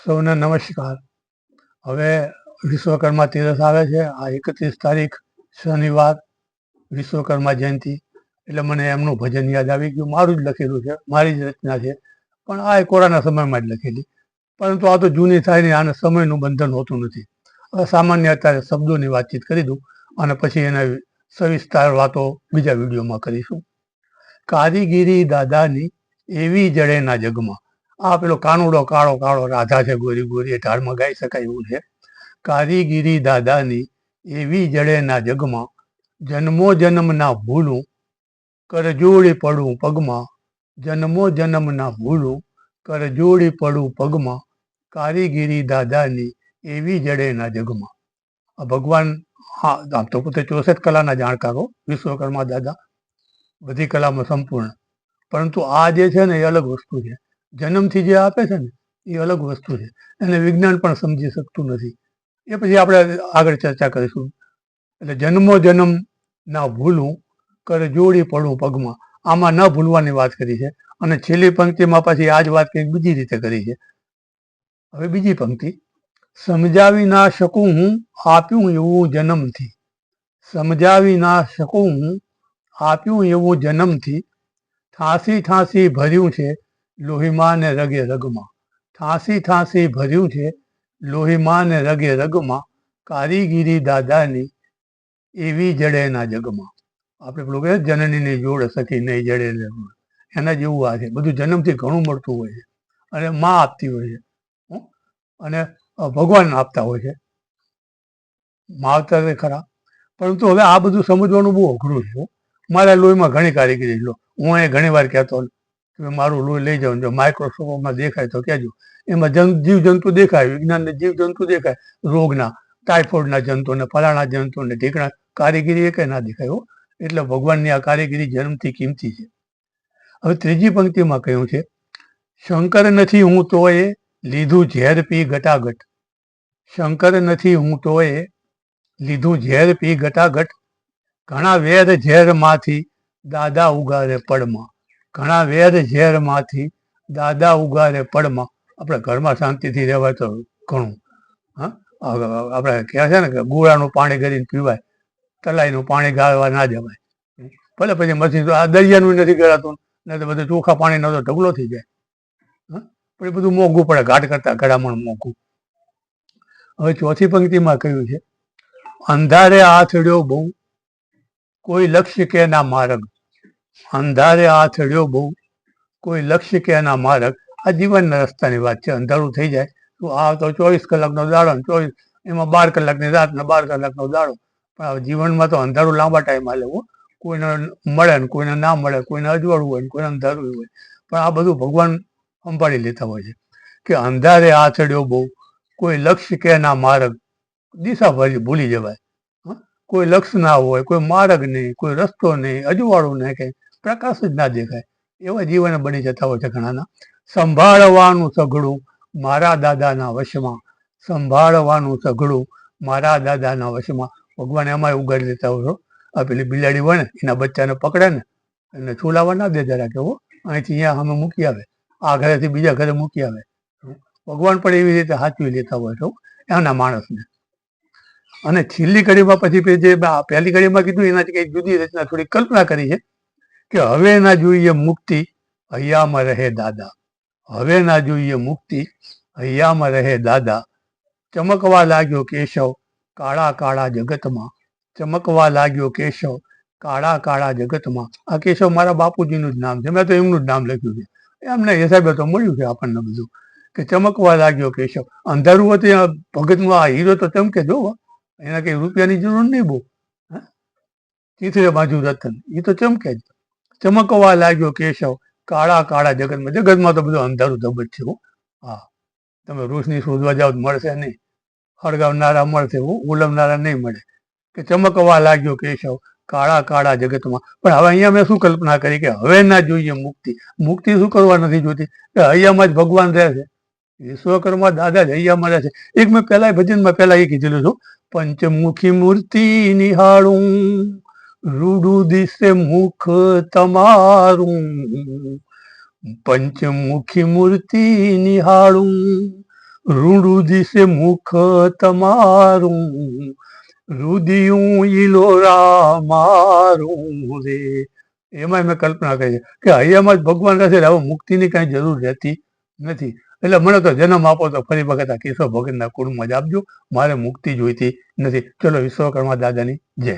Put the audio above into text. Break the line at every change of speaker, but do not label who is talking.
સૌને નમસ્કાર. હવે વિશ્વકર્મા તીરસ આવે છે. આ 31 તારીખ શનિવાર, વિશ્વકર્મા જયંતિ. એટલે મને એમનું ભજન યાદ આવી ગયું. મારું જ લખેલું છે, મારી જ રચના છે, પણ આ કોરોના સમયમાં જ લખેલી. પરંતુ આ તો જૂની થાય ને, આને સમયનું બંધન હોતું નથી. હવે સામાન્ય અત્યારે શબ્દોની વાતચીત કરી દઉં અને પછી એના સવિસ્તાર વાતો બીજા વિડીયોમાં કરીશું. કારીગીરી દાદાની એવી જડેના જગમાં. આ પેલો કાનુડો કાળો કાળો રાધા છે ગોરી ગોરી, એ ઢાળમાં ગાઈ શકાય એવું છે. કારીગીરી દાદાની એવી જડેના જગમાં, જન્મો જન્મ ના ભૂલું, કરજોડી પડું પગમાં. જન્મો જન્મ ના ભૂલું, કરજોડી પડું પગમાં. કારીગીરી દાદાની એવી જડેના જગમાં. આ ભગવાન, હા, આમ તો પોતે 64 કલાના જાણકારો વિશ્વકર્મા દાદા, બધી કલામાં સંપૂર્ણ. પરંતુ આ જે છે ને એ અલગ વસ્તુ છે. જન્મથી જે આપે છે ને એ અલગ વસ્તુ છે. એને વિજ્ઞાન પણ સમજી શકતું નથી. એ પછી આપણે આગળ ચર્ચા કરીશું. એટલે જન્મો જન્મ ના ભૂલું, કરજોડી પડું પગમાં. આમાં ન ભૂલવાની વાત કરી છે. અને છેલ્લી પંક્તિમાં પછી આ જ વાત કંઈક બીજી રીતે કરી છે. હવે બીજી પંક્તિ, સમજાવી ના શકું હું આપ્યું એવું જન્મથી. સમજાવી ના શકું હું આપ્યું એવું જન્મથી. ઠાંસી ઠાંસી ભર્યું છે લોહીમાં ને રગે રગમાં. ઠાંસી ઠાંસી ભર્યું છે લોહીમાં ને રગે રગમાં. કારીગીરી દાદાની એવી જડેના જગમાં. આપણે પેલું કહે જનનીની જોડ સખી નહીં જડે ને, એના જેવું આ છે. બધું જન્મથી ઘણું મળતું હોય છે અને માં આપતી હોય છે, અને ભગવાન આપતા હોય છે. માવતર ખરા, પરંતુ હવે આ બધું સમજવાનું બહુ અઘરું છે. મારા લોહીમાં ઘણી કારીગીરી લો. હું એ ઘણી વાર કહેતો કે મારું લોહી લઈ જાઉં, જો માઇક્રોસ્કોપમાં દેખાય તો કહેજો. એમાં જીવજંતુ દેખાય, વિજ્ઞાનને જીવજંતુ દેખાય, રોગના, ટાઇફોઇડના જંતુને, ફલાણા જંતુને, ઢીકણા. કારીગીરી એ કંઈ ના દેખાય. એટલે ભગવાનની આ કારીગીરી જન્મથી કિંમતી છે. હવે ત્રીજી પંક્તિમાં કહ્યું છે, શંકર નથી હું તોય લીધું ઝેર પી ઘટાઘટ. શંકર નથી હું તોય લીધું ઝેર પી ઘટાઘટ. ઘણા વેદ ઝેરમાંથી દાદા ઉગારે પડમાં. ઘણા વેદ ઝેરમાંથી દાદા ઉગારે પડમાં. આપણે ઘરમાં શાંતિથી રહેવાય તો ઘણું. હા, આપણે કહે છે ને કે ગુળાનું પાણી કરીને પીવાય, તલાઈનું પાણી ગાળવા ના જવાય. ભલે પછી મશીન આ દરિયાનું નથી ગળાતું, નહીં તો બધું ચોખા પાણીનો તો ઢગલો થઈ જાય. પણ એ બધું મોંઘું પડે, ઘાટ કરતા ઘડામણ મોંઘું. હવે ચોથી પંક્તિમાં કહ્યું છે, અંધારે આથડ્યો બહુ કોઈ લક્ષ્ય કે ના માર્ગ. અંધારે આથડ્યો બહુ કોઈ લક્ષ્ય કે ના માર્ગ. આ જીવનના રસ્તાની વાત છે. અંધારું થઈ જાય તો આ તો 24 કલાકનો દાડો, 24 એમાં 12 કલાકની રાત ને 12 કલાકનો દાડો. પણ આ જીવનમાં તો અંધારું લાંબા ટાઈમ હાલે. કોઈને મળે ને કોઈને ના મળે, કોઈને અજવાળું હોય ને કોઈને અંધારું હોય. પણ આ બધું ભગવાન સંભાળી લેતા હોય છે. કે અંધારે આથડ્યો બહુ કોઈ લક્ષ્ય કે ના માર્ગ. દિશા ભૂલી જવાય. કોઈ લક્ષ્ય ના હોય, કોઈ માર્ગ નહીં, કોઈ રસ્તો નહીં, અજવાળું નહીં, કંઈ પ્રકાશ જ ના દેખાય. એવા જીવન બની જતા હોય છે ઘણાના. સંભાળવાનું સઘળું મારા દાદાના વશમાં. સંભાળવાનું સઘળું મારા દાદાના વશમાં. ભગવાન એમાંય ઉગાડી દેતા હોય છો. આ પેલી બિલાડી હોય ને, એના બચ્ચાને પકડે ને એને છોલાવા ના દે જરા કે અહીંથી અહીંયા અમે મૂકી આવે, આ ઘરેથી બીજા ઘરે મૂકી આવે. ભગવાન પણ એવી રીતે સાચવી લેતા હોય છો એના માણસને. અને છેલ્લી કડીમાં પછી જે પહેલી કડીમાં કીધું એનાથી કંઈક જુદી રચના થોડી કલ્પના કરી છે કે હવે ના જોઈએ મુક્તિ હૈયામાં રહે દાદા. હવે ના જોઈએ મુક્તિ હૈયામાં રહે દાદા. ચમકવા લાગ્યો કેશવ કાળા કાળા જગતમાં. ચમકવા લાગ્યો કેશવ કાળા કાળા જગતમાં. આ કેશવ મારા બાપુજીનું જ નામ છે, મેં તો એમનું જ નામ લખ્યું છે. એમને હિસાબે તો મળ્યું છે આપણને બધું કે ચમકવા લાગ્યો કેશવ. અંધારું હતું ભગતમાં આ હીરો તો ચમકે જો, એના કંઈ રૂપિયાની જરૂર નહીં બહુ. ચીથરે બાજુ રતન, એ તો ચમકે જ. ચમકવા લાગ્યો કેશવ કાળા કાળા જગતમાં. જગતમાં તો બધું અંધારું ધબજ છે. હા, તમે રોશની શોધવા જાઓ મળશે નહીં, હળગાવનારા મળશે, ઉલમનારા નહીં મળે. કે ચમકવા લાગ્યો કેશવ કાળા કાળા જગતમાં. પણ હવે અહીંયા મેં શું કલ્પના કરી કે હવે ના જોઈએ મુક્તિ. મુક્તિ શું કરવા નથી જોતી કે હૈયામાં જ ભગવાન રહે છે. વિશ્વકર્મા દાદા જ હૈયામાં રહે છે. એક મેં પહેલા ભજનમાં પહેલા એ કીધેલું છું, પંચમુખી મૂર્તિ નિહાળું રૂડું દિશે મુખ તમારું. પંચમુખી મૂર્તિ નિહાળું રૂડું દિશે મુખ તમારું, રુદિયું ઈલોરા મારું રે. એમાં મેં કલ્પના કરી છે કે હૈયામાં જ ભગવાન રહેશે એટલે હવે મુક્તિની કાંઈ જરૂર રહેતી નથી. એટલે મને તો જન્મ આપો તો ફરી વખત આ કેશવ ભગતના કુળમાં જ આપજો, મારે મુક્તિ જોઈતી નથી. ચલો વિશ્વકર્મા દાદાની જય.